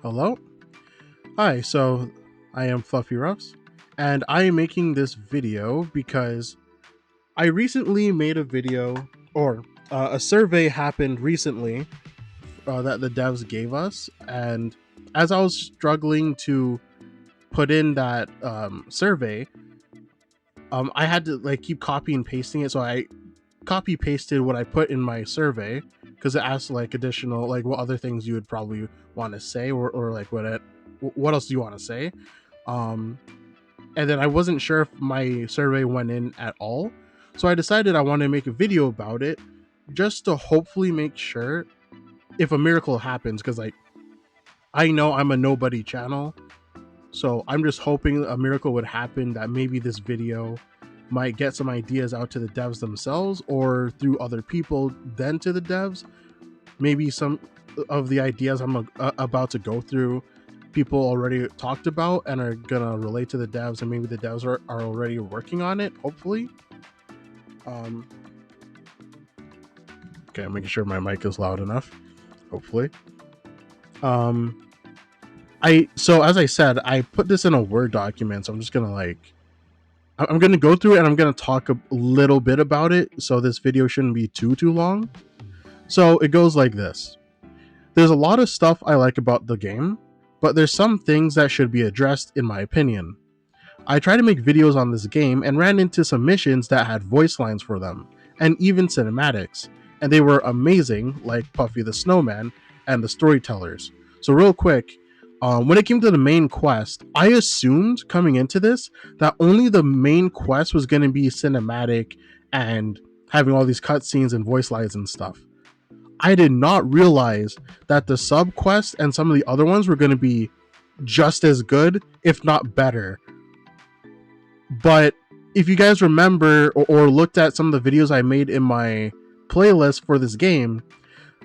Hello? Hi, so I am Fluffy Ruffs, and I am making this video because I recently made a video, or a survey happened recently that the devs gave us, and as I was struggling to put in that survey, I had to like keep copy and pasting it, so I copy pasted what I put in my survey because it asked like additional like what other things you would probably want to say or like what else do you want to say. um and then I wasn't sure if my survey went in at all, so I decided I wanted to make a video about it just to hopefully make sure if a miracle happens, because like I know I'm a nobody channel, so I'm just hoping a miracle would happen, that maybe this video might get some ideas out to the devs themselves or through other people then to the devs. Maybe some of the ideas I'm about to go through people already talked about and are gonna relate to the devs, and maybe the devs are already working on it, hopefully. um okay, I'm making sure my mic is loud enough, hopefully. um so as I said, I put this in a Word document, so I'm just gonna like I'm gonna go through it and I'm gonna talk a little bit about it, so this video shouldn't be too long. So it goes like this: there's a lot of stuff I like about the game, but there's some things that should be addressed in my opinion. I tried to make videos on this game and ran into some missions that had voice lines for them, and even cinematics, and they were amazing, like Puffy the Snowman and the storytellers. So real quick, when it came to the main quest, I assumed coming into this that only the main quest was going to be cinematic and having all these cutscenes and voice lines and stuff. I did not realize that the sub quest and some of the other ones were going to be just as good, if not better. But if you guys remember or looked at some of the videos I made in my playlist for this game,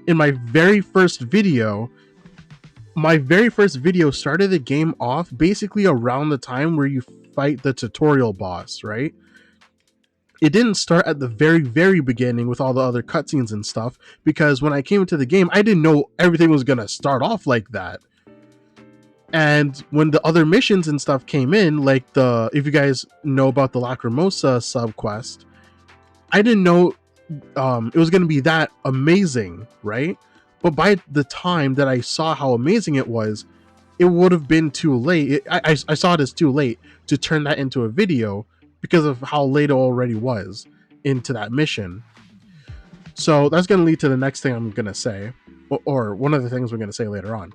in my very first video started the game off basically around the time where you fight the tutorial boss, right? It didn't start at the very beginning with all the other cutscenes and stuff, because when I came into the game, I didn't know everything was gonna start off like that. And when the other missions and stuff came in, like if you guys know about the Lacrimosa sub quest, I didn't know it was going to be that amazing, right? But by the time that I saw how amazing it was, it would have been too late. I saw it as too late to turn that into a video because of how late it already was into that mission. So that's going to lead to the next thing I'm going to say, or one of the things we're going to say later on.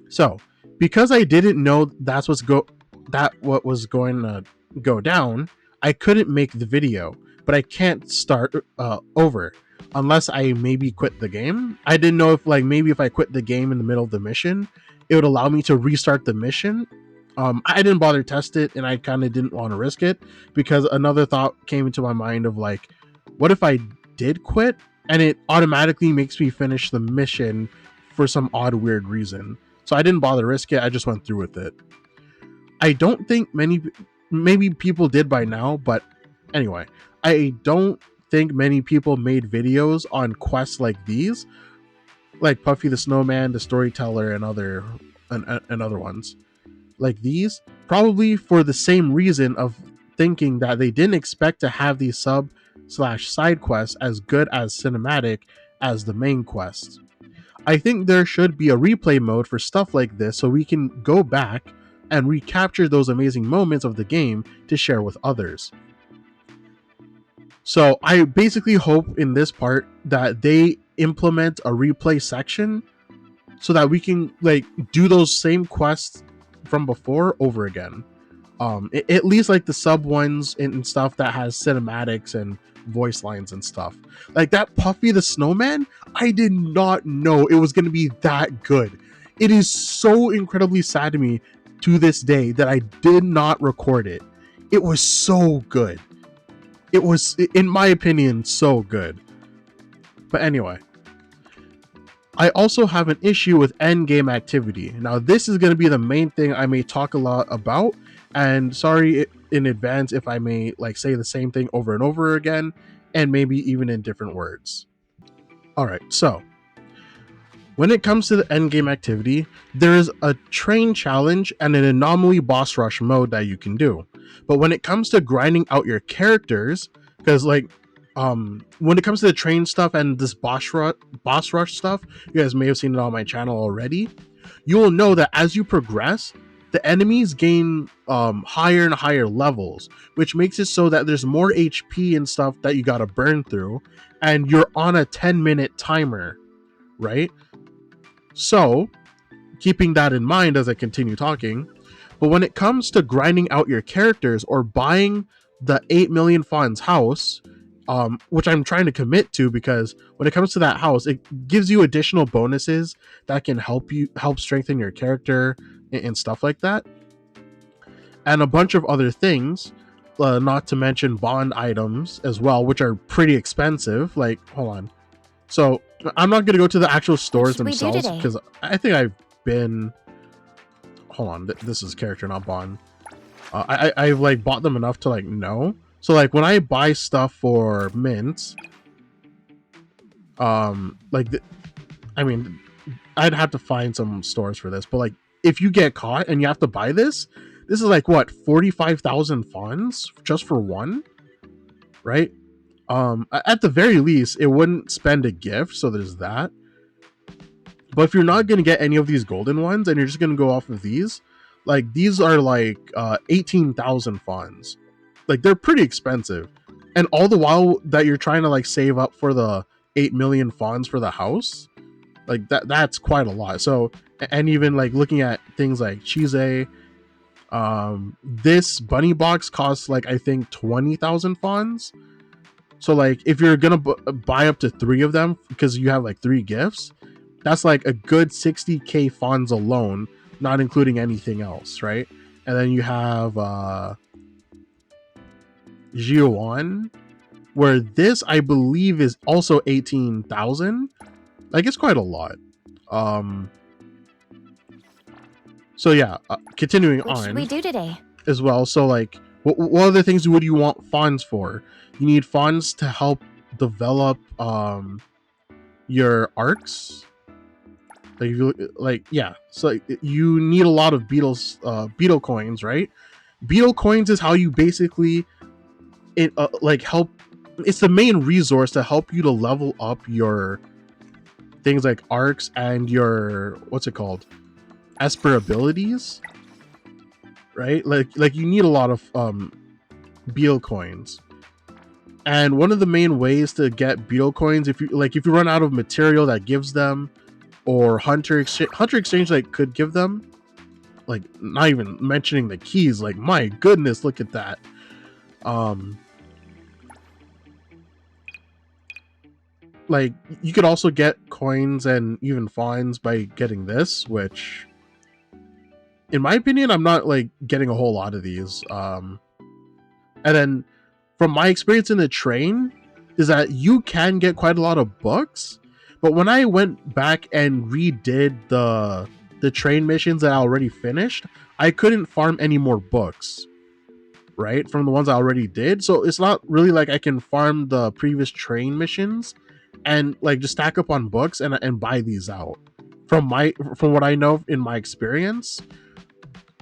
So, because I didn't know what was going to go down, I couldn't make the video, but I can't start over unless I maybe quit the game. I didn't know if like maybe if I quit the game in the middle of the mission, it would allow me to restart the mission. I didn't bother test it, and I kind of didn't want to risk it, because another thought came into my mind of like, what if I did quit and it automatically makes me finish the mission for some odd weird reason? So I didn't bother risk it. I just went through with it. I don't think maybe people did by now, but anyway, I don't think many people made videos on quests like these, like Puffy the Snowman, the Storyteller, and other ones like these, probably for the same reason of thinking that they didn't expect to have these sub/side quests as good as cinematic as the main quest. I think there should be a replay mode for stuff like this, so we can go back and recapture those amazing moments of the game to share with others. So I basically hope in this part that they implement a replay section so that we can like do those same quests from before over again. At least like the sub ones and stuff that has cinematics and voice lines and stuff. Like that Puffy the Snowman, I did not know it was going to be that good. It is so incredibly sad to me to this day that I did not record it. It was so good. It was, in my opinion, so good. But anyway, I also have an issue with end game activity. Now, this is going to be the main thing I may talk a lot about, and sorry in advance if I may like say the same thing over and over again, and maybe even in different words. All right, so When it comes to the endgame activity, there is a train challenge and an anomaly boss rush mode that you can do. But when it comes to grinding out your characters, because like when it comes to the train stuff and this boss rush stuff, you guys may have seen it on my channel already. You will know that as you progress, the enemies gain higher and higher levels, which makes it so that there's more HP and stuff that you gotta burn through, and you're on a 10-minute timer, right? So, keeping that in mind as I continue talking, but when it comes to grinding out your characters or buying the 8 million Fons house, which I'm trying to commit to, because when it comes to that house, it gives you additional bonuses that can help strengthen your character and stuff like that, and a bunch of other things. Not to mention bond items as well, which are pretty expensive. Like, hold on. So I'm not going to go to the actual stores themselves because I think I've been. Hold on, this is character, not bond. I've like bought them enough to like know. So like when I buy stuff for mints, like I mean, I'd have to find some stores for this, but like if you get caught and you have to buy this is like what 45,000 Fons just for one, right? At the very least, it wouldn't spend a gift, so there's that. But if you're not going to get any of these golden ones and you're just going to go off of these, like these are like 18,000 Fons. Like they're pretty expensive. And all the while that you're trying to like save up for the 8 million Fons for the house, like that's quite a lot. So, and even like looking at things like Cheese, this bunny box costs like I think 20,000 Fons. So like if you're gonna buy up to 3 of them because you have like 3 gifts, that's like a good 60k Fons alone, not including anything else, right? And then you have Jiuan, where this I believe is also 18,000. Like it's quite a lot. So yeah, continuing on. What should we do today? As well. So like, what other things would you want Fons for? You need Fons to help develop your arcs. Like if you like, yeah. So you need a lot of beetle coins, right? Beetle coins is how you basically like help. It's the main resource to help you to level up your things like arcs and your what's it called, Esper abilities, right? Like you need a lot of beetle coins. And one of the main ways to get beetle coins, if you run out of material that gives them, or hunter exchange like could give them, like not even mentioning the keys, like my goodness, look at that. Like you could also get coins and even Fons by getting this, which in my opinion I'm not like getting a whole lot of these. And then from my experience in the train is that you can get quite a lot of books, but when I went back and redid the train missions that I already finished, I couldn't farm any more books, right, from the ones I already did. So it's not really like I can farm the previous train missions and like just stack up on books and buy these out from what I know in my experience.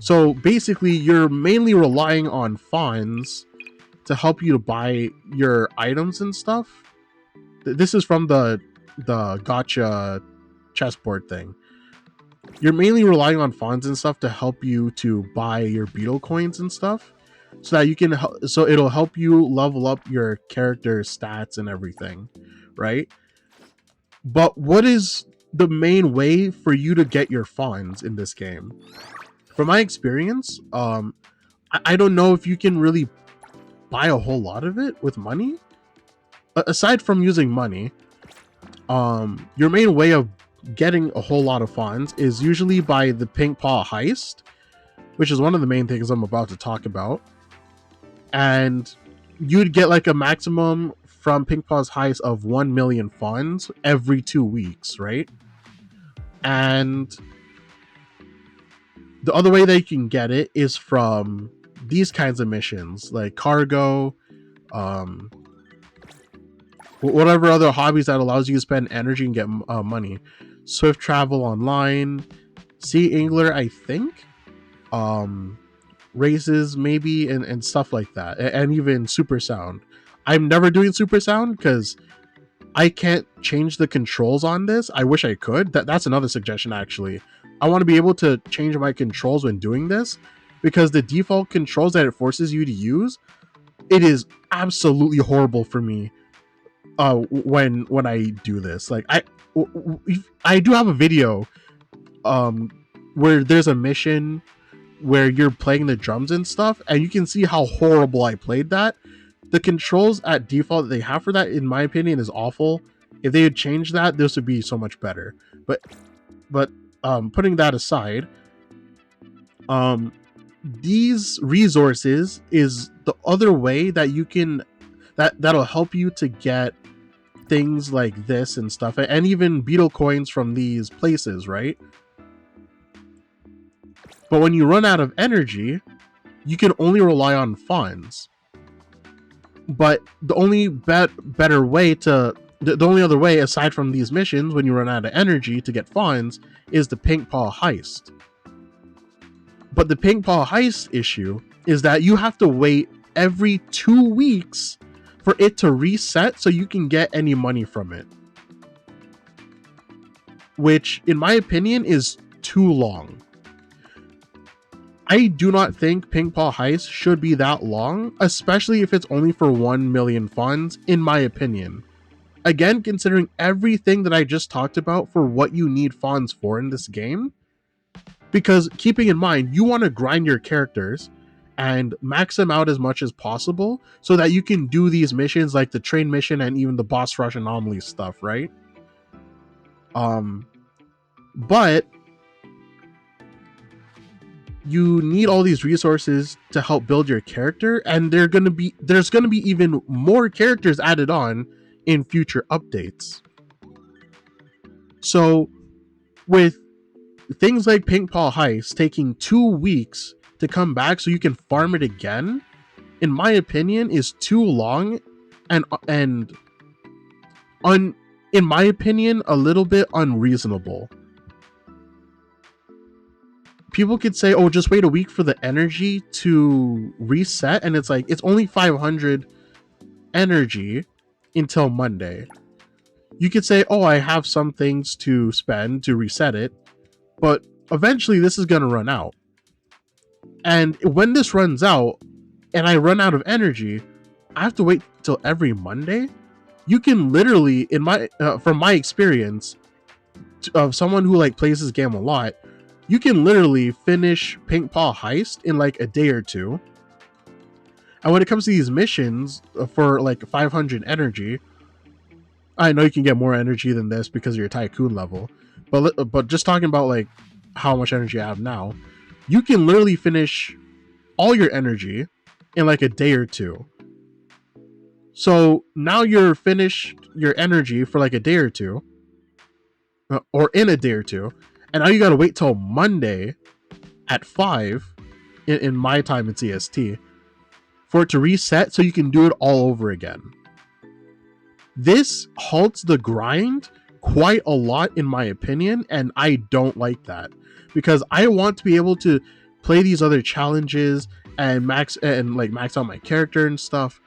So basically you're mainly relying on Fons to help you to buy your items and stuff. This is from the gotcha chessboard thing. You're mainly relying on Fons and stuff to help you to buy your beetle coins and stuff, so that you can so it'll help you level up your character stats and everything, right? But what is the main way for you to get your Fons in this game? From my experience, I don't know if you can really buy a whole lot of it with money. Aside from using money, your main way of getting a whole lot of Fons is usually by the Pink Paw heist, which is one of the main things I'm about to talk about. And you'd get like a maximum from Pink Paw's heist of 1 million Fons every 2 weeks, right? And the other way that you can get it is from these kinds of missions, like cargo, whatever other hobbies that allows you to spend energy and get money. Swift travel online, sea angler, I think, races maybe, and stuff like that, and even super sound. I'm never doing super sound because I can't change the controls on this. I wish I could. That's another suggestion, actually. I want to be able to change my controls when doing this, because the default controls that it forces you to use, it is absolutely horrible for me when I do this. Like, I do have a video where there's a mission where you're playing the drums and stuff, and you can see how horrible I played that. The controls at default that they have for that, in my opinion, is awful. If they had changed that, this would be so much better. But putting that aside, these resources is the other way that you can that'll help you to get things like this and stuff, and even beetle coins from these places, right? But when you run out of energy, you can only rely on Fons. But the only better way to the only other way aside from these missions when you run out of energy to get Fons is the Pink Paw heist. But the Pink Paw heist issue is that you have to wait every 2 weeks for it to reset so you can get any money from it, which in my opinion is too long. I do not think Pink Paw heist should be that long, especially if it's only for 1 million Fons, in my opinion. Again, considering everything that I just talked about for what you need Fons for in this game, because keeping in mind, you want to grind your characters and max them out as much as possible so that you can do these missions like the train mission and even the boss rush anomaly stuff, right? But you need all these resources to help build your character, and there's going to be even more characters added on in future updates. So with things like Pink Paw heist taking 2 weeks to come back so you can farm it again, in my opinion, is too long, and in my opinion, a little bit unreasonable. People could say, oh, just wait a week for the energy to reset, and it's like, it's only 500 energy until Monday. You could say, oh, I have some things to spend to reset it, but eventually this is going to run out. And when this runs out and I run out of energy, I have to wait till every Monday. You can literally, from my experience of someone who like plays this game a lot, you can literally finish Pink Paw heist in like a day or two. And when it comes to these missions for like 500 energy, I know you can get more energy than this because of your tycoon level, but just talking about like how much energy I have now, you can literally finish all your energy in like a day or two. So now you're finished your energy for like a day or two, or in a day or two, and now you gotta wait till Monday at 5 in my time in CST for it to reset so you can do it all over again. This halts the grind quite a lot in my opinion, and I don't like that, because I want to be able to play these other challenges and max out my character and stuff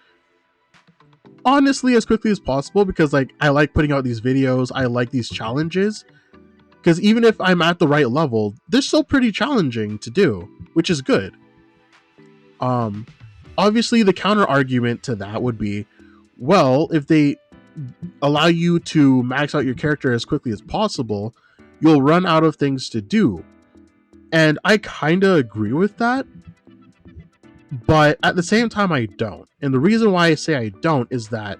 honestly as quickly as possible, because like I like putting out these videos, I like these challenges, because even if I'm at the right level, they're still pretty challenging to do, which is good. Obviously the counter argument to that would be, well, if they allow you to max out your character as quickly as possible, you'll run out of things to do. And I kind of agree with that, but at the same time I don't. And the reason why I say I don't is that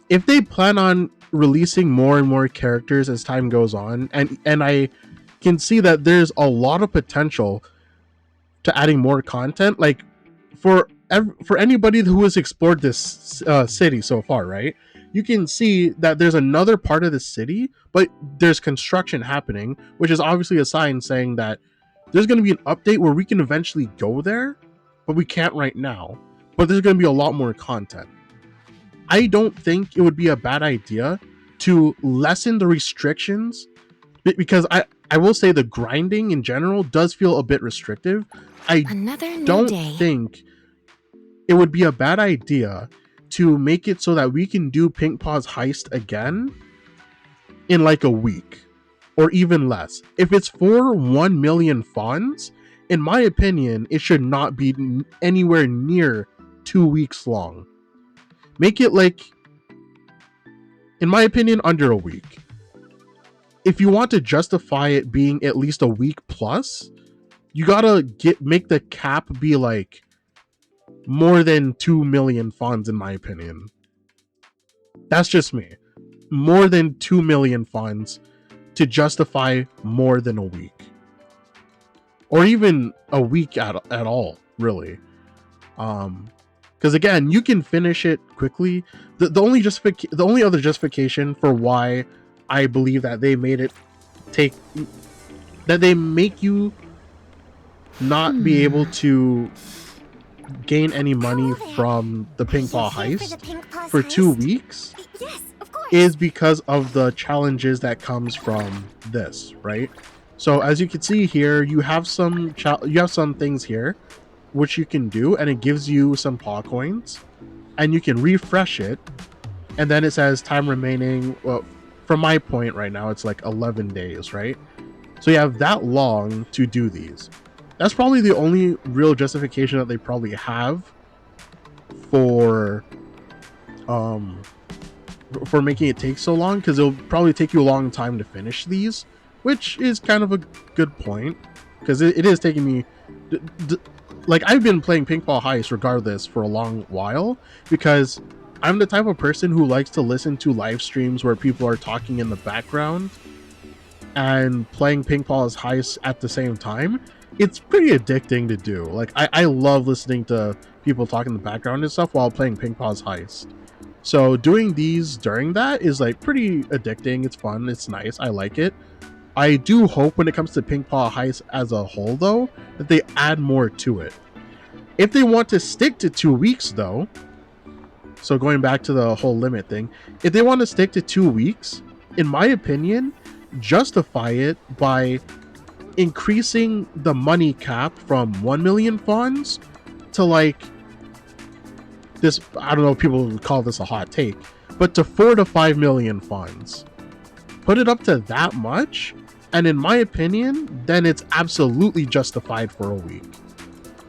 if they plan on releasing more and more characters as time goes on, and I can see that there's a lot of potential to adding more content, like for anybody who has explored this city so far, right? You can see that there's another part of the city, but there's construction happening, which is obviously a sign saying that there's going to be an update where we can eventually go there, but we can't right now. But there's going to be a lot more content. I don't think it would be a bad idea to lessen the restrictions, because I will say the grinding in general does feel a bit restrictive. I Another new don't day. think it would be a bad idea to make it so that we can do Pink Paw's heist again in like a week or even less. If it's for 1 million Fons, in my opinion, it should not be anywhere near 2 weeks long. Make it like, in my opinion, under a week. If you want to justify it being at least a week plus, you gotta make the cap be like more than 2 million Fons, in my opinion. That's just me. More than 2 million Fons to justify more than a week. Or even a week at all, really. Because again, you can finish it quickly. The only other justification for why I believe that they made it they make you not be able to gain any money from the Pink Paw heist for 2 weeks is because of the challenges that comes from this, right? So as you can see here, you have some things here which you can do, and it gives you some paw coins, and you can refresh it, and then it says time remaining. Well, from my point right now, it's like 11 days, right? So you have that long to do these. That's probably the only real justification that they probably have for making it take so long, because it'll probably take you a long time to finish these, which is kind of a good point, because it is taking me like, I've been playing Pink Paw Heist regardless for a long while, because I'm the type of person who likes to listen to live streams where people are talking in the background and playing Pink Paw's Heist at the same time. It's pretty addicting to do. Like, I love listening to people talk in the background and stuff while playing Pink Paw's Heist. So doing these during that is like pretty addicting. It's fun. It's nice. I like it. I do hope when it comes to Pink Paw Heist as a whole, though, that they add more to it. If they want to stick to 2 weeks, though, so going back to the whole limit thing, if they want to stick to 2 weeks, in my opinion, justify it by increasing the money cap from 1 million Fons to like this, I don't know if people would call this a hot take, but to 4 to 5 million Fons. Put it up to that much, and in my opinion, then it's absolutely justified for a week.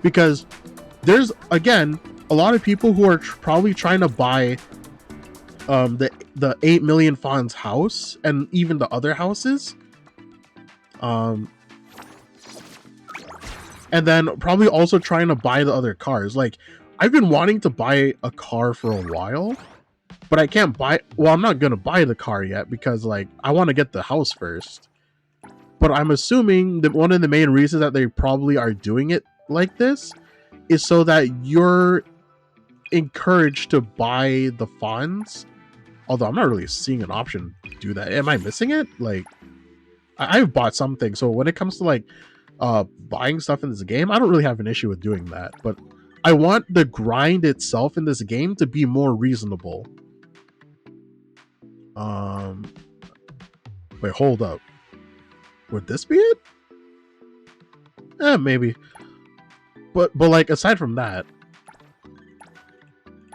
Because there's, again, a lot of people who are probably trying to buy the 8 million Fons house and even the other houses. And then probably also trying to buy the other cars. Like, I've been wanting to buy a car for a while, but I can't buy, well, I'm not going to buy the car yet because, like, I want to get the house first. But I'm assuming that one of the main reasons that they probably are doing it like this is so that you're encouraged to buy the Fons. Although I'm not really seeing an option to do that. Am I missing it? Like, I've bought something, so when it comes to like buying stuff in this game, I don't really have an issue with doing that. But I want the grind itself in this game to be more reasonable. Wait, hold up. Would this be it? Maybe. But like, aside from that,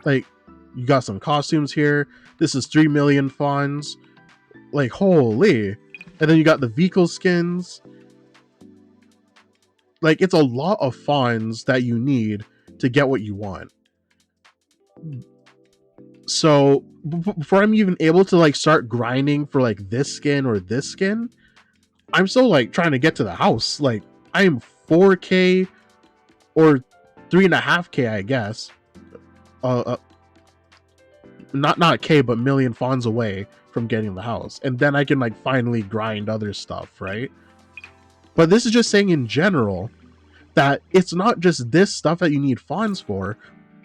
like, you got some costumes here. This is 3 million Fons. Like, holy. And then you got the vehicle skins. Like, it's a lot of Fons that you need to get what you want. So before I'm even able to like start grinding for like this skin or this skin, I'm still like trying to get to the house. Like, I am 4K or 3.5K, I guess. Not K, but million Fons away from getting the house. And then I can like finally grind other stuff, right? But this is just saying in general that it's not just this stuff that you need Fons for,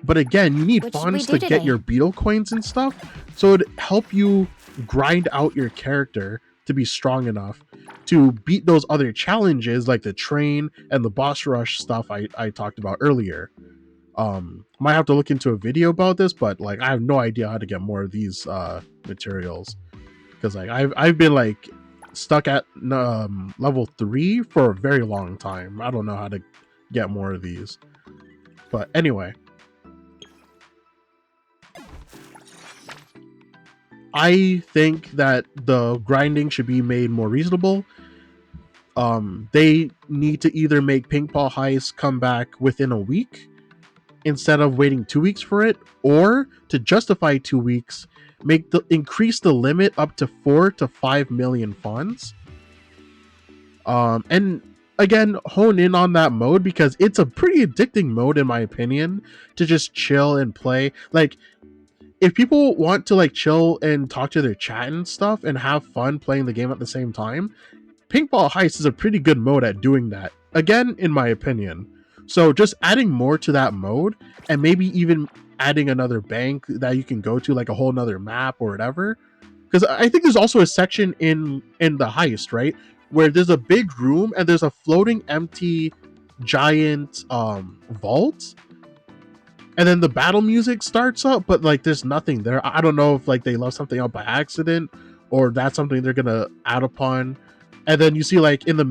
but again, you need Fons to get your beetle coins and stuff, so it'd help you grind out your character to be strong enough to beat those other challenges like the train and the boss rush stuff I talked about earlier. Might have to look into a video about this, but like I have no idea how to get more of these materials, because like I've been like stuck at level 3 for a very long time. I don't know how to get more of these. But anyway, I think that the grinding should be made more reasonable. They need to either make Pink Ball Heist come back within a week instead of waiting 2 weeks for it, or to justify 2 weeks, increase the limit up to 4 to 5 million Fons. And again, hone in on that mode, because it's a pretty addicting mode in my opinion, to just chill and play. Like, if people want to like chill and talk to their chat and stuff and have fun playing the game at the same time, Pink Ball Heist is a pretty good mode at doing that, again, in my opinion. So just adding more to that mode, and maybe even adding another bank that you can go to, like a whole nother map or whatever. Because I think there's also a section in the heist, right, where there's a big room and there's a floating empty giant vault, and then the battle music starts up, but like there's nothing there. I don't know if like they left something out by accident, or that's something they're gonna add upon. And then you see like in the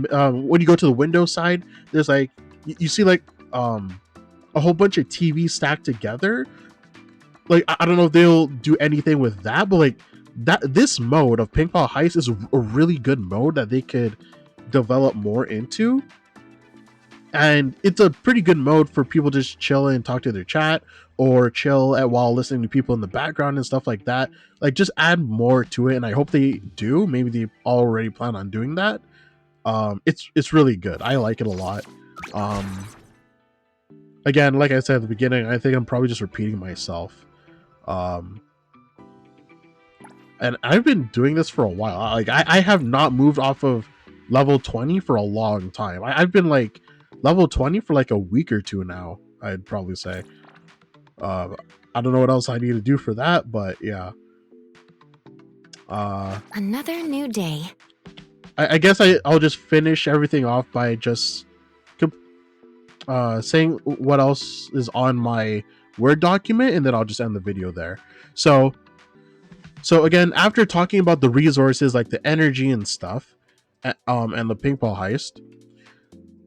when you go to the window side, there's like you see like a whole bunch of TV stacked together. Like I don't know if they'll do anything with that, but like this mode of Pink Ball Heist is a really good mode that they could develop more into. And it's a pretty good mode for people to just chill and talk to their chat, or chill while listening to people in the background and stuff like that. Like, just add more to it, and I hope they do. Maybe they already plan on doing that. It's really good. I like it a lot. Again, like I said at the beginning, I think I'm probably just repeating myself. And I've been doing this for a while. Like I have not moved off of level 20 for a long time. I've been like level 20 for like a week or two now, I'd probably say. I don't know what else I need to do for that, but yeah. Another new day. I guess I'll just finish everything off by just saying what else is on my Word document, and then I'll just end the video there. So again, after talking about the resources like the energy and stuff, and the Pink Ball Heist,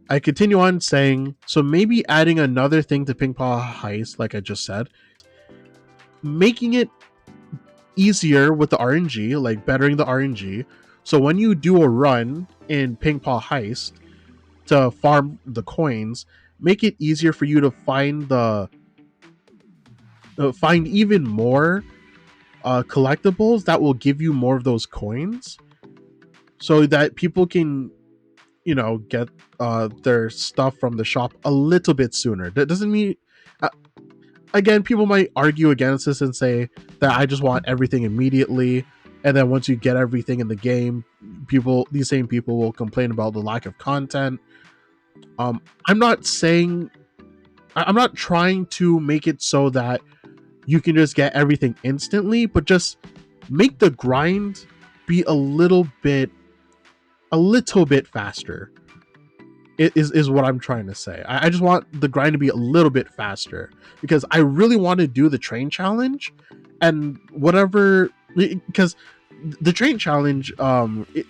I continue on saying, so maybe adding another thing to Pink Ball Heist, like I just said, making it easier with the RNG, like bettering the RNG. So when you do a run in Pink Ball Heist to farm the coins, make it easier for you to find find even more collectibles that will give you more of those coins, so that people can, you know, get their stuff from the shop a little bit sooner. That doesn't mean again, people might argue against this and say that I just want everything immediately, and then once you get everything in the game, these same people will complain about the lack of content. I'm not trying to make it so that you can just get everything instantly, but just make the grind be a little bit faster. It is what I'm trying to say. I just want the grind to be a little bit faster, because I really want to do the train challenge and whatever, because the train challenge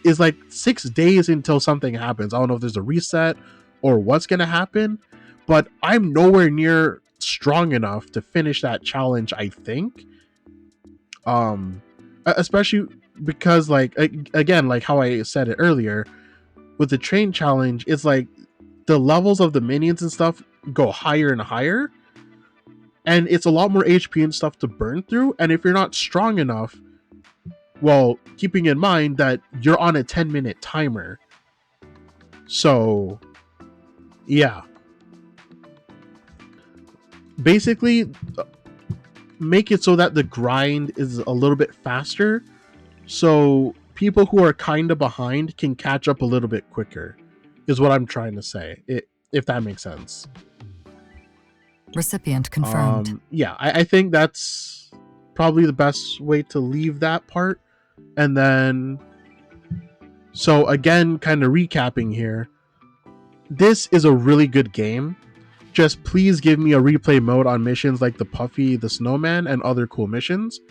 is like 6 days until something happens. I don't know if there's a reset or what's gonna happen, but I'm nowhere near strong enough to finish that challenge, I think. Especially because, like, again, like how I said it earlier, with the train challenge, it's like the levels of the minions and stuff go higher and higher, and it's a lot more HP and stuff to burn through. And if you're not strong enough, well, keeping in mind that you're on a 10-minute timer, so yeah, basically make it so that the grind is a little bit faster, so people who are kind of behind can catch up a little bit quicker, is what I'm trying to say, if that makes sense. Recipient confirmed. Yeah, I think that's probably the best way to leave that part. And then, so again, kind of recapping here, this is a really good game. Just please give me a replay mode on missions like the Puffy the Snowman and other cool missions,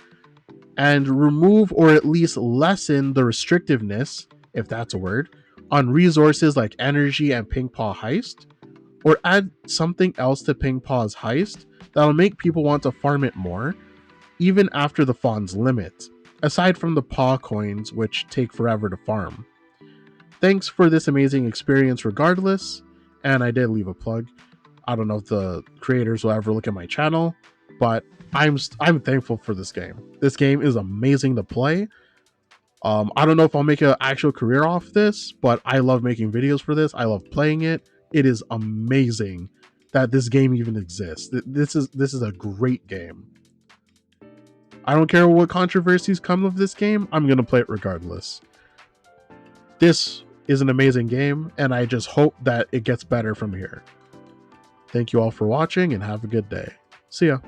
and remove or at least lessen the restrictiveness, if that's a word, on resources like energy and Ping Paw Heist, or add something else to Ping Paw's Heist that'll make people want to farm it more, even after the Fons limit, aside from the Paw coins, which take forever to farm. Thanks for this amazing experience regardless, and I did leave a plug. I don't know if the creators will ever look at my channel, but I'm thankful for this game. This game is amazing to play. I don't know if I'll make an actual career off this, but I love making videos for this. I love playing it. It is amazing that this game even exists. This is a great game. I don't care what controversies come of this game. I'm gonna play it regardless. This is an amazing game, and I just hope that it gets better from here. Thank you all for watching, and have a good day. See ya.